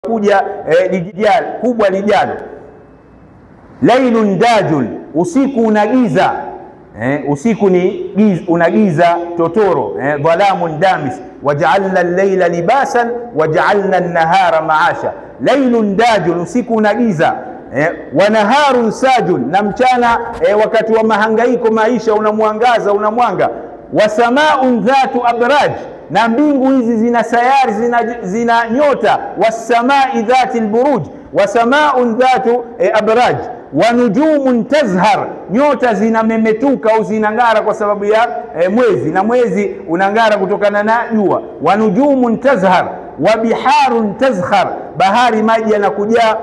kuja lijal kubwa lijalo. Lailun dajul, usiku unagiza, usiku ni giza, unagiza totoro, dhalamun damis. Waja'alna al-layla libasan waja'alna an-nahara ma'asha. Lailun dajul, usiku unagiza, wa naharun sajun, na mchana wakati wa mahangaiko maisha unamwangaza, unamwanga. Wa samaa'un dhatu abraj, na mbingu hizi zina sayari, zina nyota. Wasamai dhati alburuj, wasamaun dhatu abraj. Wa nujumun tazhar, nyota zinamemetuka au zinang'ara kwa sababu ya mwezi, na mwezi unang'ara kutokana na jua. Wa nujumun tazhar, wa biharun tazkhar, bahari maji yanakujaa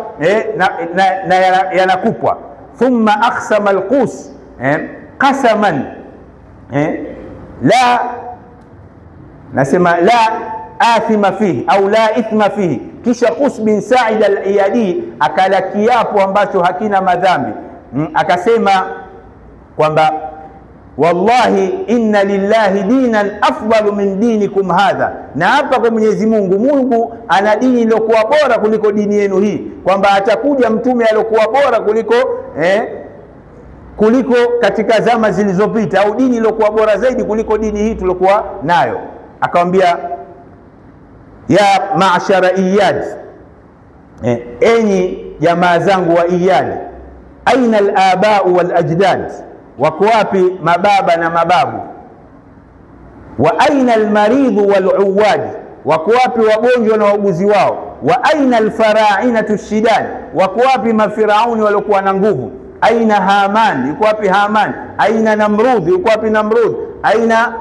na yanakupwa. Thumma aqsama alqus qasaman la nasema la athima fihi au la ithma fihi. Kisha Qus bin Sa'id al-Iyadi akala kiapo ambacho hakina madhambi, akasema kwamba wallahi inna lillahi dinan afdalu min dinikum hadha, na hapa kwa Mwenyezi Mungu, Mungu ana dini iliyokuwa bora kuliko dini yenu hii, kwamba atakuja mtume aliyokuwa bora kuliko katika zama zilizopita, au dini iliyokuwa bora zaidi kuliko dini hii tulokuwa nayo. Akamwambia ya ma'shara Iyad, enyi jamaa zangu wa Iyad, aina al-aba'u wal ajdad, wako wapi mababa na mababu? Wa aina al-maridhu wal uwad, wako wapi wagonjwa na wauguzi wao? Wa aina al-fara'inatu shidad, wako wapi mafirauni waliokuwa na nguvu? Aina Haman, yuko wapi Haman? Aina Namrud, yuko wapi Namrud? Aina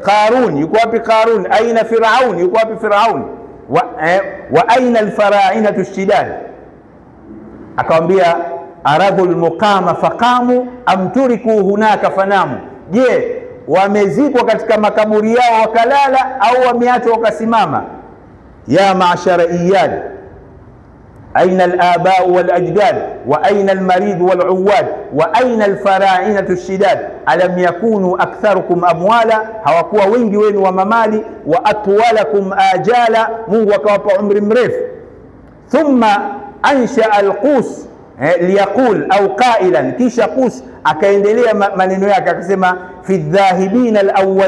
Qarun, yuko wapi Qarun? Aina Firaun, yuko wapi Firaun? Wa aina alfara'inatu shidad. Akamwambia aradul muqama faqamu am turiku hunaka fanamu, je, wamezikwa katika makaburi yao wakalala au wameachwa wakasimama? Ya ma'shara Iyad, أين الآباء والأجداد وأين المريض والعواد وأين الفراعنة الشداد ألم يكونوا أكثركم أموالا, hawakuwa wengi wenu wa mamali, wa atwalakum ajala, Mungu akawapa umri mrefu. Thumma ansha alqus liyaqul au qailan, kisha Qus akaendelea maneno yake akasema fi dhahibina alawwal